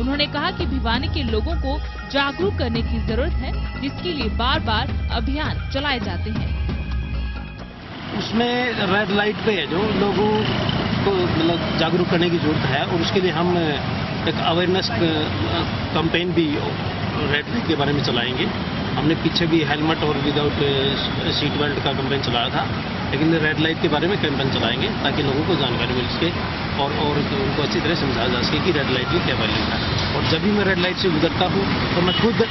उन्होंने कहा कि भिवानी के लोगों को जागरूक करने की जरूरत है, जिसके लिए बार बार अभियान चलाए जाते हैं। उसमें रेड लाइट पे है जो लोगों को मतलब जागरूक करने की जरूरत है, और उसके लिए हम एक अवेयरनेस कैंपेन भी रेड लाइट के बारे में चलाएंगे। हमने पीछे भी हेलमेट और विदाउट सीट बेल्ट का कैंपेन चलाया था, लेकिन रेड लाइट के बारे में कैंपेन चलाएंगे ताकि लोगों को जानकारी मिल सके और उनको अच्छी तरह समझाया जा सके कि रेड लाइट की क्या वैल्यू है। और जब भी मैं रेड लाइट से गुजरता हूँ तो मैं खुद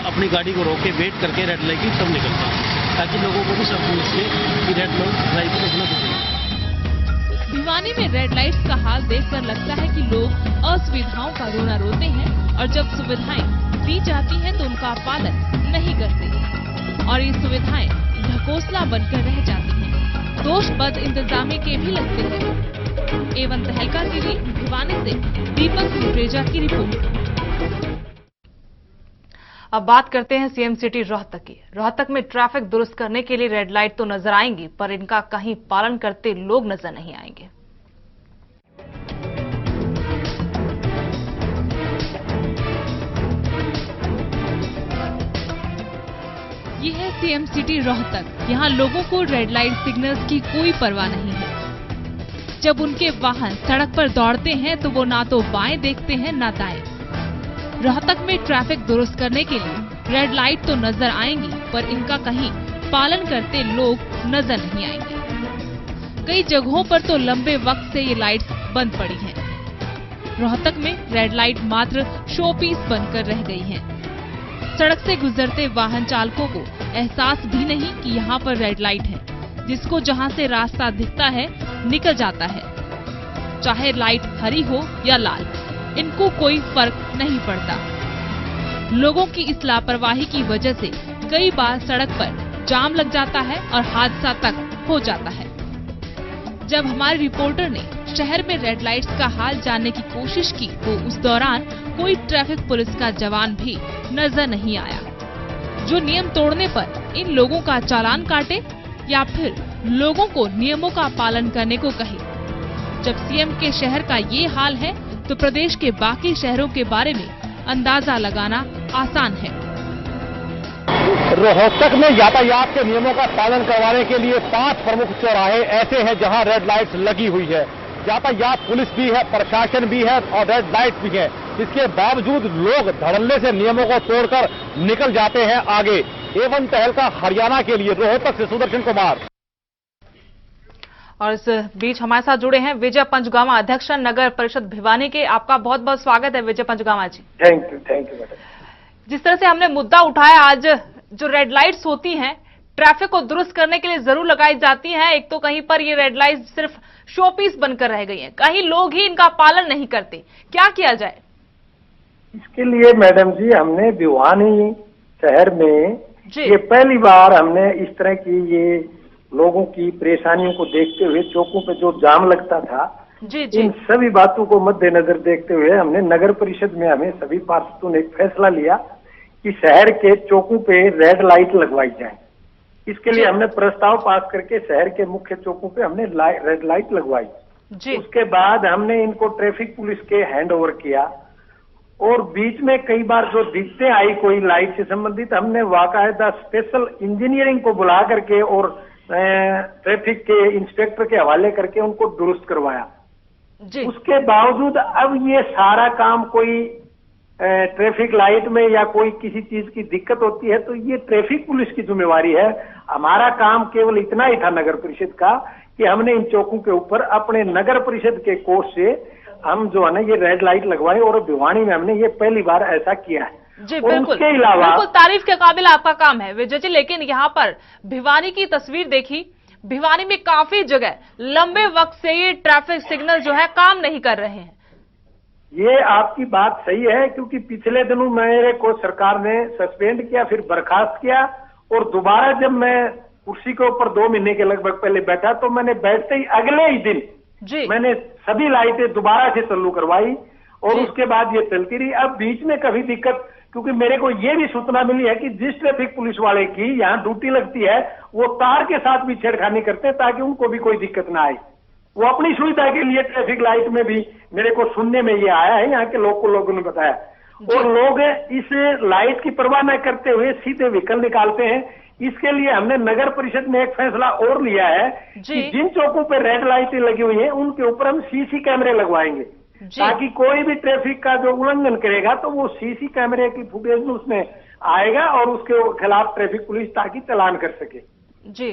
अपनी गाड़ी को रोक के वेट करके रेड लाइट की तब निकलता हूँ, ताकि लोगों को भी सब समझ सके कि रेड लाइट रुकना चाहिए। भिवानी में रेड लाइट्स का हाल देखकर लगता है कि लोग असुविधाओं का रोना रोते हैं, और जब सुविधाएं दी जाती हैं तो उनका पालन नहीं करते और ये सुविधाएं ढकोसला बनकर रह जाती हैं। दोष बद इंतजामी के भी लगते हैं। एवं तहलका के लिए भिवानी से दीपक सुत्रेजा की रिपोर्ट। अब बात करते हैं सीएम सिटी रोहतक की। रोहतक में ट्रैफिक दुरुस्त करने के लिए रेड लाइट तो नजर आएंगी, पर इनका कहीं पालन करते लोग नजर नहीं आएंगे। ये है सीएम सिटी रोहतक। यहाँ लोगों को रेड लाइट सिग्नल्स की कोई परवाह नहीं है। जब उनके वाहन सड़क पर दौड़ते हैं तो वो ना तो बाएं देखते हैं ना दाएं। रोहतक में ट्रैफिक दुरुस्त करने के लिए रेड लाइट तो नजर आएंगी, पर इनका कहीं पालन करते लोग नजर नहीं आएंगे। कई जगहों पर तो लंबे वक्त से ये लाइट्स बंद पड़ी हैं। रोहतक में रेड लाइट मात्र शो पीस बनकर रह गई हैं। सड़क से गुजरते वाहन चालकों को एहसास भी नहीं कि यहाँ पर रेड लाइट है। जिसको जहाँ से रास्ता दिखता है निकल जाता है, चाहे लाइट हरी हो या लाल, इनको कोई फर्क नहीं पड़ता। लोगों की इस लापरवाही की वजह से कई बार सड़क पर जाम लग जाता है और हादसा तक हो जाता है। जब हमारे रिपोर्टर ने शहर में रेड लाइट्स का हाल जानने की कोशिश की तो उस दौरान कोई ट्रैफिक पुलिस का जवान भी नजर नहीं आया, जो नियम तोड़ने पर इन लोगों का चालान काटे या फिर लोगों को नियमों का पालन करने को कहे। जब सीएम के शहर का ये हाल है तो प्रदेश के बाकी शहरों के बारे में अंदाजा लगाना आसान है। रोहतक में यातायात के नियमों का पालन करवाने के लिए 5 प्रमुख चौराहे ऐसे हैं जहां रेड लाइट्स लगी हुई है। यातायात पुलिस भी है, प्रशासन भी है और रेड लाइट भी है। इसके बावजूद लोग धड़ल्ले से नियमों को तोड़कर निकल जाते हैं आगे। एवं तहलका हरियाणा के लिए रोहतक से सुदर्शन कुमार। और इस बीच हमारे साथ जुड़े हैं विजय पंचगामा, अध्यक्ष नगर परिषद भिवानी के। आपका बहुत बहुत स्वागत है Vijay Panchagama ji. Thank you madam. जिस तरह से हमने मुद्दा उठाया, आज जो रेड लाइट्स होती हैं ट्रैफिक को दुरुस्त करने के लिए जरूर लगाई जाती हैं। एक तो कहीं पर ये रेड लाइट सिर्फ शो पीस बनकर रह गई हैं, कहीं लोग ही इनका पालन नहीं करते। क्या किया जाए इसके लिए? मैडम जी, हमने भिवानी शहर में ये पहली बार हमने इस तरह की ये लोगों की परेशानियों को देखते हुए चौकों पे जो जाम लगता था, इन सभी बातों को मद्देनजर देखते हुए हमने नगर परिषद में हमें सभी पार्षदों ने एक फैसला लिया कि शहर के चौकों पे रेड लाइट लगवाई जाए। इसके लिए हमने प्रस्ताव पास करके शहर के मुख्य चौकों पे हमने रेड लाइट लगवाई। उसके बाद हमने इनको ट्रैफिक पुलिस के हैंड ओवर किया और बीच में कई बार जो दिक्कतें आई कोई लाइट से संबंधित, हमने वाकायदा स्पेशल इंजीनियरिंग को बुला करके और ट्रैफिक के इंस्पेक्टर के हवाले करके उनको दुरुस्त करवाया। उसके बावजूद अब ये सारा काम कोई ट्रैफिक लाइट में या कोई किसी चीज की दिक्कत होती है तो ये ट्रैफिक पुलिस की जिम्मेवारी है। हमारा काम केवल इतना ही था नगर परिषद का कि हमने इन चौकों के ऊपर अपने नगर परिषद के कोष से हम जो है ना ये रेड लाइट लगवाए और भिवानी में हमने ये पहली बार ऐसा किया है। जी बिल्कुल, उसके अलावा बिल्कुल तारीफ के काबिल आपका काम है विजय जी। लेकिन यहाँ पर भिवानी की तस्वीर देखी, भिवानी में काफी जगह लंबे वक्त से ये ट्रैफिक सिग्नल जो है काम नहीं कर रहे हैं। ये आपकी बात सही है, क्योंकि पिछले दिनों मेरे को सरकार ने सस्पेंड किया, फिर बर्खास्त किया और दोबारा जब मैं कुर्सी के ऊपर 2 महीने के लगभग पहले बैठा तो मैंने बैठते ही अगले ही दिन मैंने सभी लाइटें दोबारा से चालू करवाई और उसके बाद ये चलती रही। अब बीच में कभी दिक्कत, क्योंकि मेरे को ये भी सूचना मिली है कि जिस ट्रैफिक पुलिस वाले की यहाँ ड्यूटी लगती है वो तार के साथ भी छेड़खानी करते हैं ताकि उनको भी कोई दिक्कत ना आए। वो अपनी सुविधा के लिए ट्रैफिक लाइट में भी, मेरे को सुनने में ये आया है, यहाँ के लोगों ने बताया, और लोग इस लाइट की परवाह न करते हुए सीधे व्हीकल निकालते हैं। इसके लिए हमने नगर परिषद में एक फैसला और लिया है कि जिन चौकों पर रेड लाइटें लगी हुई हैं उनके ऊपर हम सीसी कैमरे लगवाएंगे, ताकि कोई भी ट्रैफिक का जो उल्लंघन करेगा तो वो सीसी कैमरे की फुटेज में उसमें आएगा और उसके खिलाफ ट्रैफिक पुलिस ताकि चालान कर सके। जी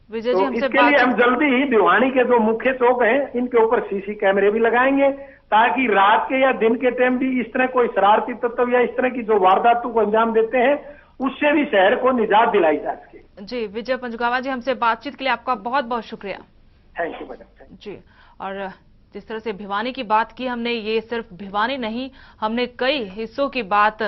विजय जी, तो हमसे इसके लिए हम जल्दी ही भिवानी के जो मुख्य चौक हैं इनके ऊपर सीसी कैमरे भी लगाएंगे, ताकि रात के या दिन के टाइम भी इस तरह कोई शरारती तत्व या इस तरह की जो वारदातों को अंजाम देते हैं उससे भी शहर को निजात दिलाई जा सके। जी विजय पंजगावा जी, हमसे बातचीत के लिए आपका बहुत बहुत शुक्रिया। Thank you madam. जी, और जिस तरह से भिवानी की बात की हमने, ये सिर्फ भिवानी नहीं, हमने कई हिस्सों की बात,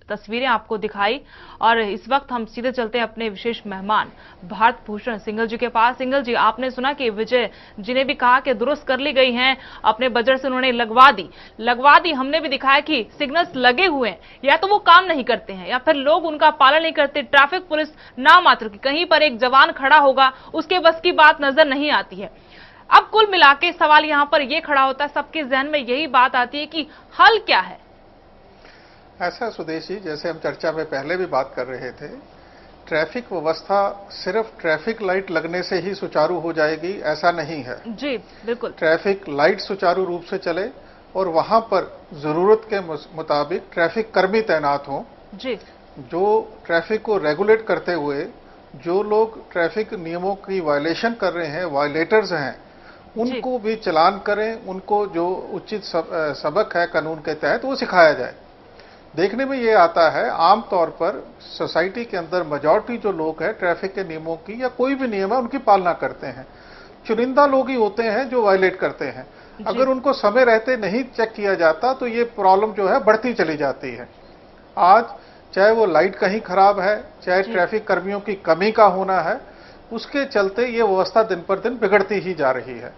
तस्वीरें आपको दिखाई। और इस वक्त हम सीधे चलते हैं अपने विशेष मेहमान भारत भूषण सिंघल जी के पास। सिंघल जी, आपने सुना कि विजय जी ने भी कहा कि दुरुस्त कर ली गई हैं, अपने बजट से उन्होंने लगवा दी। हमने भी दिखाया कि सिग्नल्स लगे हुए हैं, या तो वो काम नहीं करते हैं या फिर लोग उनका पालन नहीं करते। ट्रैफिक पुलिस नाम मात्र की, कहीं पर एक जवान खड़ा होगा, उसके बस की बात नजर नहीं आती है। अब कुल मिला के सवाल यहां पर यह खड़ा होता है, सबके जहन में यही बात आती है कि हल क्या है। ऐसा सुदेश जी, जैसे हम चर्चा में पहले भी बात कर रहे थे, ट्रैफिक व्यवस्था सिर्फ ट्रैफिक लाइट लगने से ही सुचारू हो जाएगी ऐसा नहीं है। जी बिल्कुल, ट्रैफिक लाइट सुचारू रूप से चले और वहां पर जरूरत के मुताबिक ट्रैफिक कर्मी तैनात हों, जी, जो ट्रैफिक को रेगुलेट करते हुए जो लोग ट्रैफिक नियमों की वायलेशन कर रहे हैं, वायलेटर्स हैं, उनको भी चालान करें, उनको जो उचित सबक है कानून के तहत वो सिखाया जाए। देखने में ये आता है आमतौर पर सोसाइटी के अंदर मेजॉरिटी जो लोग हैं ट्रैफिक के नियमों की या कोई भी नियम है उनकी पालना करते हैं। चुनिंदा लोग ही होते हैं जो वायलेट करते हैं। अगर उनको समय रहते नहीं चेक किया जाता तो ये प्रॉब्लम जो है बढ़ती चली जाती है। आज चाहे वो लाइट कहीं खराब है, चाहे ट्रैफिक कर्मियों की कमी का होना है, उसके चलते ये व्यवस्था दिन पर दिन बिगड़ती ही जा रही है।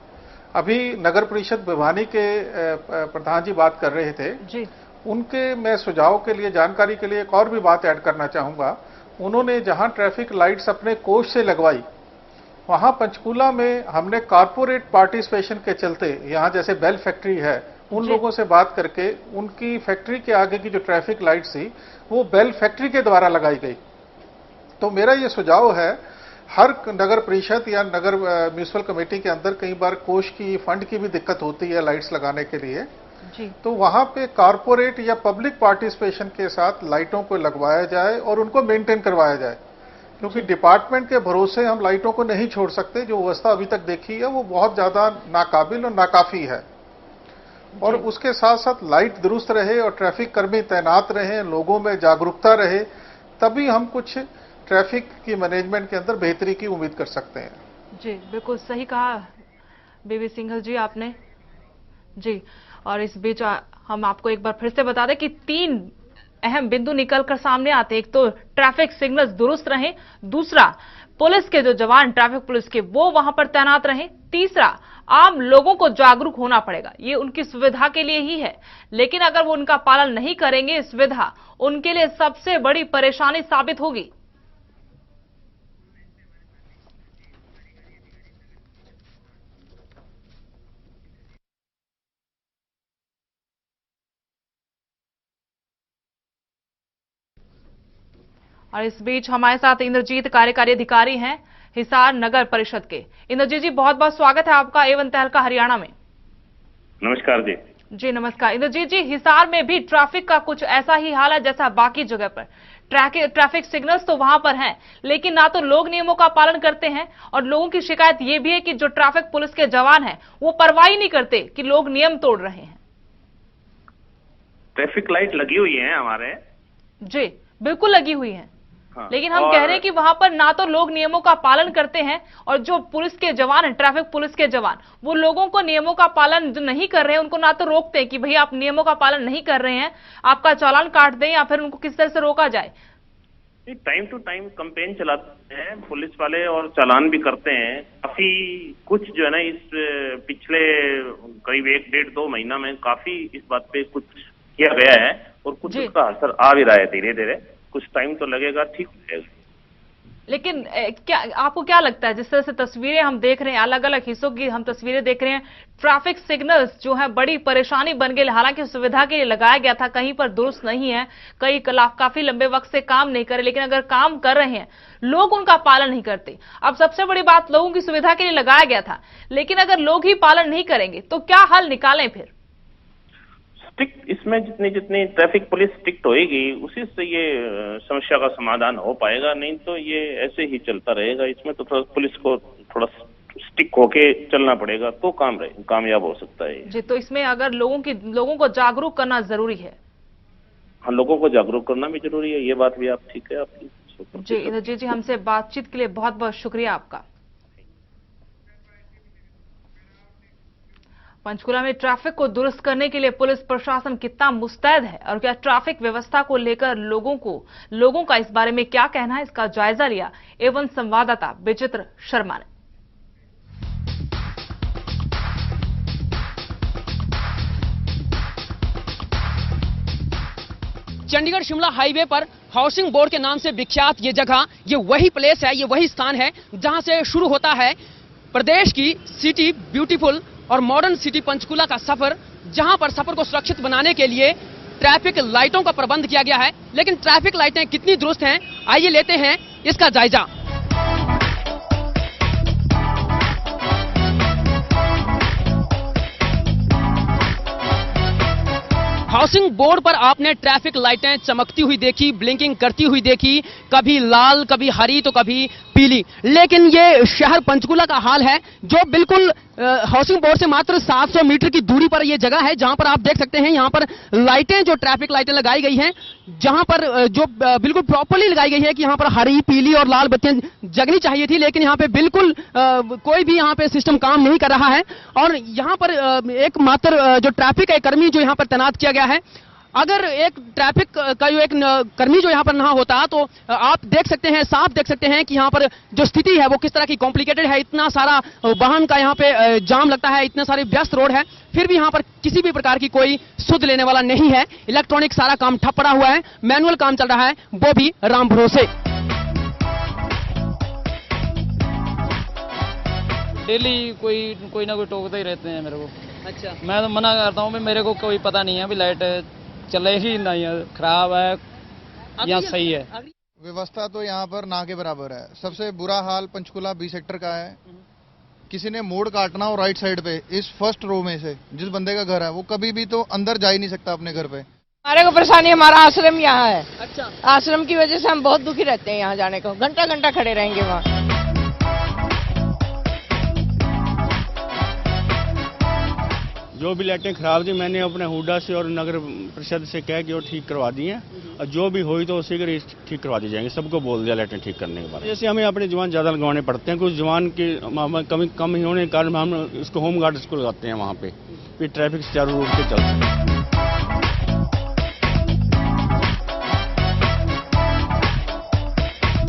अभी नगर परिषद भिवानी के प्रधान जी बात कर रहे थे जी, उनके मैं सुझाव के लिए, जानकारी के लिए एक और भी बात ऐड करना चाहूंगा। उन्होंने जहां ट्रैफिक लाइट्स अपने कोष से लगवाई, वहां पंचकूला में हमने कारपोरेट पार्टिसिपेशन के चलते, यहां जैसे बेल फैक्ट्री है, उन लोगों से बात करके उनकी फैक्ट्री के आगे की जो ट्रैफिक लाइट्स थी वो बेल फैक्ट्री के द्वारा लगाई गई। तो मेरा ये सुझाव है, हर नगर परिषद या नगर म्यूनिसिपल कमेटी के अंदर कई बार कोष की, फंड की भी दिक्कत होती है लाइट्स लगाने के लिए जी, तो वहां पे कारपोरेट या पब्लिक पार्टिसिपेशन के साथ लाइटों को लगवाया जाए और उनको मेंटेन करवाया जाए, क्योंकि डिपार्टमेंट के भरोसे हम लाइटों को नहीं छोड़ सकते। जो व्यवस्था अभी तक देखी है वो बहुत ज्यादा नाकाबिल और नाकाफी है। और उसके साथ साथ लाइट दुरुस्त रहे और ट्रैफिक कर्मी तैनात रहे, लोगों में जागरूकता रहे, तभी हम कुछ ट्रैफिक की मैनेजमेंट के अंदर बेहतरी की उम्मीद कर सकते हैं। जी बिल्कुल सही कहा बीवी सिंघल जी आपने जी। और इस बीच हम आपको एक बार फिर से बता दें कि 3 अहम बिंदु निकलकर सामने आते हैं। एक तो ट्रैफिक सिग्नल्स दुरुस्त रहें, दूसरा पुलिस के जो जवान ट्रैफिक पुलिस के वो वहां पर तैनात रहें, तीसरा आम लोगों को जागरूक होना पड़ेगा। ये उनकी सुविधा के लिए ही है, लेकिन अगर वो उनका पालन नहीं करेंगे, सुविधा उनके लिए सबसे बड़ी परेशानी साबित होगी। और इस बीच हमारे साथ इंद्रजीत कार्यकारी अधिकारी हैं हिसार नगर परिषद के। इंद्रजीत जी, बहुत बहुत स्वागत है आपका एवन तहलका हरियाणा में। नमस्कार जी। जी नमस्कार। इंद्रजीत जी, हिसार में भी ट्रैफिक का कुछ ऐसा ही हाल है जैसा बाकी जगह पर। ट्रैफिक सिग्नल्स तो वहां पर हैं, लेकिन ना तो लोग नियमों का पालन करते हैं, और लोगों की शिकायत ये भी है कि जो ट्रैफिक पुलिस के जवान हैं वो परवाह नहीं करते कि लोग नियम तोड़ रहे हैं। ट्रैफिक लाइट लगी हुई है हमारे। जी बिल्कुल लगी हुई है। हाँ, लेकिन हम कह रहे हैं कि वहां पर ना तो लोग नियमों का पालन करते हैं, और जो पुलिस के जवान हैं, ट्रैफिक पुलिस के जवान, वो लोगों को नियमों का पालन जो नहीं कर रहे हैं उनको ना तो रोकते हैं कि भैया आप नियमों का पालन नहीं कर रहे हैं, आपका चालान काट दें, या फिर उनको किस तरह से रोका जाए। टाइम टू टाइम कैंपेन चलाते हैं पुलिस वाले और चालान भी करते हैं। काफी कुछ जो है ना, इस पिछले करीब 1-1.5-2 महीना में काफी इस बात पे कुछ किया गया है, और कुछ उसका असर आ भी रहा है धीरे धीरे। कुछ टाइम तो लगेगा, ठीक हो जाएगा। लेकिन क्या आपको क्या लगता है, जिस तरह से तस्वीरें हम देख रहे हैं, अलग अलग हिस्सों की हम तस्वीरें देख रहे हैं, ट्रैफिक सिग्नल्स जो है बड़ी परेशानी बन गए। हालांकि सुविधा के लिए लगाया गया था, कहीं पर दुरुस्त नहीं है, कई काफी लंबे वक्त से काम नहीं करे, लेकिन अगर काम कर रहे हैं लोग उनका पालन नहीं करते। अब सबसे बड़ी बात, लोगों की सुविधा के लिए लगाया गया था, लेकिन अगर लोग ही पालन नहीं करेंगे तो क्या हल निकालें फिर? स्ट्रिक्ट, इसमें जितनी ट्रैफिक पुलिस स्ट्रिक्ट होएगी उसी से ये समस्या का समाधान हो पाएगा, नहीं तो ये ऐसे ही चलता रहेगा। इसमें तो थोड़ा पुलिस को थोड़ा स्टिक होके चलना पड़ेगा तो कामयाब हो सकता है जी। तो इसमें अगर लोगों को जागरूक करना जरूरी है। हाँ, लोगों को जागरूक करना भी जरूरी है, ये बात भी आप ठीक है आपकी जी। इंद्रजीत जी, हमसे बातचीत के लिए बहुत बहुत शुक्रिया आपका। पंचकुला में ट्रैफिक को दुरुस्त करने के लिए पुलिस प्रशासन कितना मुस्तैद है और क्या ट्रैफिक व्यवस्था को लेकर लोगों का इस बारे में क्या कहना है, इसका जायजा लिया एवं संवाददाता विचित्र शर्मा ने। चंडीगढ़ शिमला हाईवे पर हाउसिंग बोर्ड के नाम से विख्यात ये जगह, ये वही प्लेस है, ये वही स्थान है जहां से शुरू होता है प्रदेश की सिटी ब्यूटीफुल और मॉडर्न सिटी पंचकुला का सफर, जहां पर सफर को सुरक्षित बनाने के लिए ट्रैफिक लाइटों का प्रबंध किया गया है। लेकिन ट्रैफिक लाइटें कितनी दुरुस्त हैं, आइए लेते हैं इसका जायजा। हाउसिंग बोर्ड पर आपने ट्रैफिक लाइटें चमकती हुई देखी, ब्लिंकिंग करती हुई देखी, कभी लाल, कभी हरी तो कभी पीली। लेकिन ये शहर पंचकुला का हाल है, जो बिल्कुल हाउसिंग बोर्ड से मात्र 700 मीटर की दूरी पर यह जगह है, जहां पर आप देख सकते हैं यहाँ पर लाइटें, जो ट्रैफिक लाइटें लगाई गई हैं, जहां पर जो बिल्कुल प्रॉपर्ली लगाई गई है कि यहाँ पर हरी, पीली और लाल बत्तियां जगनी चाहिए थी, लेकिन यहाँ पे बिल्कुल कोई भी यहाँ पे सिस्टम काम नहीं कर रहा है। और यहाँ पर एक मात्र जो ट्रैफिक कर्मी जो यहाँ पर तैनात किया गया है, अगर एक ट्रैफिक का जो एक कर्मी जो यहाँ पर ना होता तो आप देख सकते हैं, साफ देख सकते हैं कि यहाँ पर जो स्थिति है वो किस तरह की कॉम्प्लिकेटेड है। इतना सारा वाहन का यहाँ पे जाम लगता है, इतने सारे व्यस्त रोड है, फिर भी यहाँ पर किसी भी प्रकार की कोई सुध लेने वाला नहीं है। इलेक्ट्रॉनिक सारा काम ठप पड़ा हुआ है, मैनुअल काम चल रहा है, वो भी राम भरोसे। डेली कोई ना कोई टोकते ही रहते हैं मेरे को। अच्छा, मैं तो मना करता हूँ, मेरे को कोई पता नहीं है अभी लाइट चलेगी नहीं है, खराब है या सही है। व्यवस्था तो यहाँ पर ना के बराबर है। सबसे बुरा हाल पंचकुला बी सेक्टर का है। किसी ने मोड़ काटना हो राइट साइड पे, इस फर्स्ट रो में से जिस बंदे का घर है वो कभी भी तो अंदर जा ही नहीं सकता अपने घर पे। हमारे को परेशानी, हमारा आश्रम यहाँ है। अच्छा, आश्रम की वजह से हम बहुत दुखी रहते हैं, यहाँ जाने को घंटा घंटा खड़े रहेंगे वहाँ। जो भी लाइटें खराब थी मैंने अपने हुडा से और नगर परिषद से कह के वो ठीक करवा दी हैं, और जो भी हुई तो उसी के ठीक करवा दी जाएंगे। सबको बोल दिया लाइटें ठीक करने के बाद। जैसे हमें अपने जवान ज़्यादा लगवाने पड़ते हैं, कुछ जवान के कमी कम ही होने के कारण हम इसको होम गार्ड इसको लगाते हैं वहाँ पे, फिर ट्रैफिक सुचारू रूप से चल सके।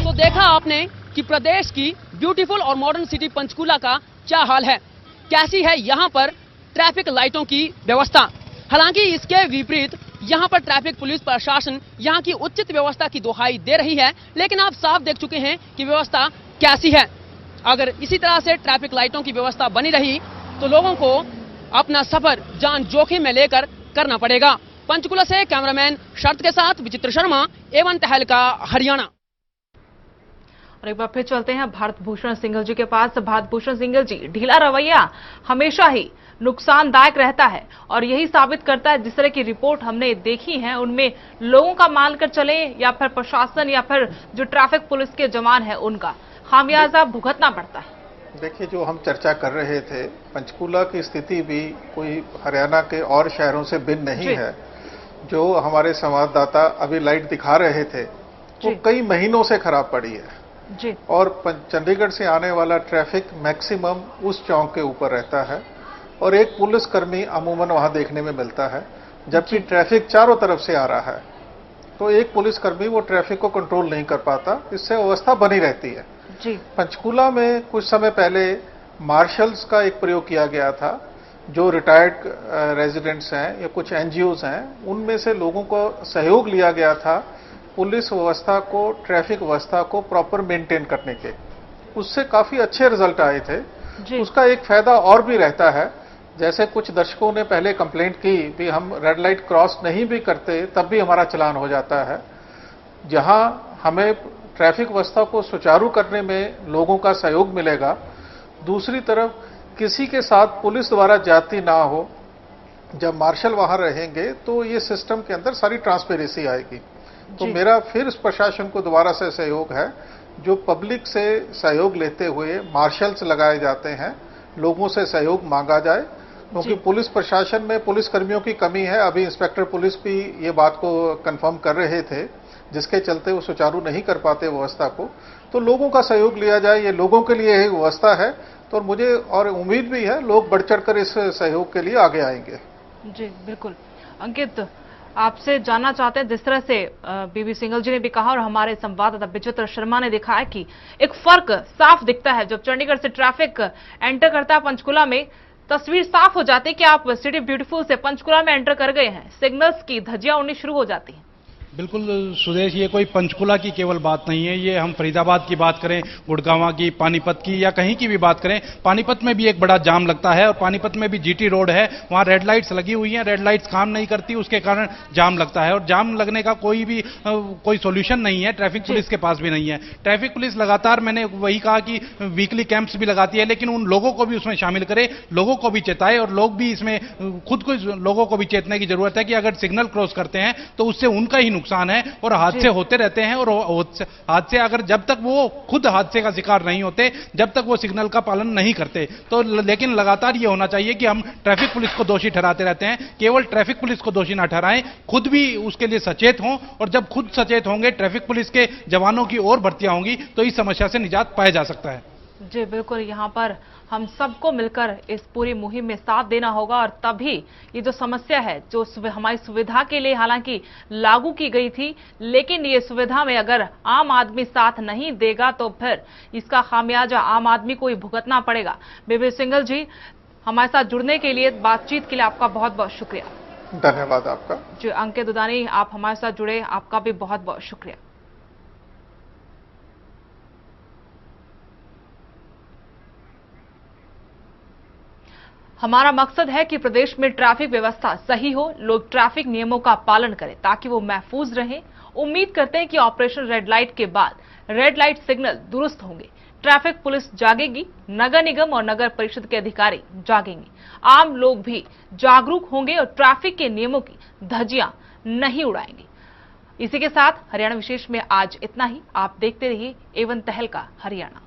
तो देखा आपने कि प्रदेश की ब्यूटीफुल और मॉडर्न सिटी पंचकुला का क्या हाल है, कैसी है यहाँ पर ट्रैफिक लाइटों की व्यवस्था। हालांकि इसके विपरीत यहाँ पर ट्रैफिक पुलिस प्रशासन यहाँ की उचित व्यवस्था की दुहाई दे रही है, लेकिन आप साफ देख चुके हैं कि व्यवस्था कैसी है। अगर इसी तरह से ट्रैफिक लाइटों की व्यवस्था बनी रही तो लोगों को अपना सफर जान जोखिम में लेकर करना पड़ेगा। पंचकुला से कैमरामैन शरद के साथ विचित्र शर्मा, एवन तहलका, हरियाणा। और एक बार फिर चलते हैं भारत भूषण सिंघल जी के पास। भारत भूषण सिंघल जी, ढीला रवैया हमेशा ही नुकसानदायक रहता है और यही साबित करता है, जिस तरह की रिपोर्ट हमने देखी है उनमें लोगों का मानकर चले या फिर प्रशासन या फिर जो ट्रैफिक पुलिस के जवान है उनका खामियाजा भुगतना पड़ता है। देखिए, जो हम चर्चा कर रहे थे, पंचकुला की स्थिति भी कोई हरियाणा के और शहरों से भिन्न नहीं है। जो हमारे संवाददाता अभी लाइट दिखा रहे थे वो कई महीनों से खराब पड़ी है जी। और चंडीगढ़ से आने वाला ट्रैफिक मैक्सिमम उस चौक के ऊपर रहता है और एक पुलिसकर्मी अमूमन वहां देखने में मिलता है, जबकि ट्रैफिक चारों तरफ से आ रहा है तो एक पुलिसकर्मी वो ट्रैफिक को कंट्रोल नहीं कर पाता, इससे अवस्था बनी रहती है जी। पंचकुला में कुछ समय पहले मार्शल्स का एक प्रयोग किया गया था, जो रिटायर्ड रेजिडेंट्स हैं या कुछ एनजीओज हैं, उनमें से लोगों को सहयोग लिया गया था पुलिस व्यवस्था को, ट्रैफिक व्यवस्था को प्रॉपर मेंटेन करने के, उससे काफी अच्छे रिजल्ट आए थे। उसका एक फायदा और भी रहता है, जैसे कुछ दर्शकों ने पहले कंप्लेंट की कि हम रेड लाइट क्रॉस नहीं भी करते तब भी हमारा चालान हो जाता है। जहां हमें ट्रैफिक व्यवस्था को सुचारू करने में लोगों का सहयोग मिलेगा, दूसरी तरफ किसी के साथ पुलिस द्वारा ज्यादती ना हो, जब मार्शल वहां रहेंगे तो ये सिस्टम के अंदर सारी ट्रांसपेरेंसी आएगी। तो मेरा फिर प्रशासन को दोबारा से सहयोग है, जो पब्लिक से सहयोग लेते हुए मार्शल्स लगाए जाते हैं, लोगों से सहयोग मांगा जाए, क्योंकि पुलिस प्रशासन में पुलिस कर्मियों की कमी है। अभी इंस्पेक्टर पुलिस भी ये बात को कंफर्म कर रहे थे, जिसके चलते वो सुचारू नहीं कर पाते व्यवस्था को। तो लोगों का सहयोग लिया जाए, ये लोगों के लिए एक व्यवस्था है। तो मुझे और उम्मीद भी है लोग बढ़ चढ़कर इस सहयोग के लिए आगे आएंगे। जी बिल्कुल। अंकित, आपसे जानना चाहते हैं, जिस तरह से बीबी सिंघल जी ने भी कहा और हमारे संवाददाता विचित्र शर्मा ने दिखाया कि एक फर्क साफ दिखता है। जब चंडीगढ़ से ट्रैफिक एंटर करता है पंचकुला में, तस्वीर साफ हो जाती है कि आप सिटी ब्यूटीफुल से पंचकुला में एंटर कर गए हैं। सिग्नल्स की धज्जियां उड़नी शुरू हो जाती हैं। बिल्कुल सुदेश, ये कोई पंचकुला की केवल बात नहीं है, ये हम फरीदाबाद की बात करें, गुड़गांव की, पानीपत की या कहीं की भी बात करें, पानीपत में भी एक बड़ा जाम लगता है और पानीपत में भी जीटी रोड है, वहां रेड लाइट्स लगी हुई हैं, रेड लाइट्स काम नहीं करती, उसके कारण जाम लगता है। और जाम लगने का कोई सोल्यूशन नहीं है, ट्रैफिक पुलिस के पास भी नहीं है। ट्रैफिक पुलिस लगातार, मैंने वही कहा कि वीकली कैंप्स भी लगाती है, लेकिन उन लोगों को भी उसमें शामिल करे, लोगों को भी चेताए और लोग भी इसमें खुद को, लोगों को भी चेतने की जरूरत है कि अगर सिग्नल क्रॉस करते हैं तो उससे उनका ही नुकसान है और हादसे होते रहते हैं। और हादसे अगर, जब तक वो खुद हादसे का शिकार नहीं होते, जब तक वो सिग्नल का पालन नहीं करते, तो लेकिन लगातार ये होना चाहिए कि हम ट्रैफिक पुलिस को दोषी ठहराते रहते हैं, केवल ट्रैफिक पुलिस को दोषी ना ठहराएं, खुद भी उसके लिए सचेत हों। और जब खुद सचेत होंगे, ट्रैफिक पुलिस के जवानों की और भर्तियां होंगी, तो इस समस्या से निजात पाया जा सकता है। जी बिल्कुल, यहाँ पर हम सबको मिलकर इस पूरी मुहिम में साथ देना होगा और तभी ये जो समस्या है, जो हमारी सुविधा के लिए हालांकि लागू की गई थी, लेकिन ये सुविधा में अगर आम आदमी साथ नहीं देगा तो फिर इसका खामियाजा आम आदमी को ही भुगतना पड़ेगा। बीबी सिंघल जी, हमारे साथ जुड़ने के लिए, बातचीत के लिए आपका बहुत बहुत शुक्रिया। धन्यवाद आपका। जी अंकित दुदानी, आप हमारे साथ जुड़े, आपका भी बहुत बहुत शुक्रिया। हमारा मकसद है कि प्रदेश में ट्रैफिक व्यवस्था सही हो, लोग ट्रैफिक नियमों का पालन करें ताकि वो महफूज रहें। उम्मीद करते हैं कि ऑपरेशन रेड लाइट के बाद रेड लाइट सिग्नल दुरुस्त होंगे, ट्रैफिक पुलिस जागेगी, नगर निगम और नगर परिषद के अधिकारी जागेंगे, आम लोग भी जागरूक होंगे और ट्रैफिक के नियमों की धज्जियां नहीं उड़ाएंगे। इसी के साथ हरियाणा विशेष में आज इतना ही। आप देखते रहिए A1 तहलका हरियाणा।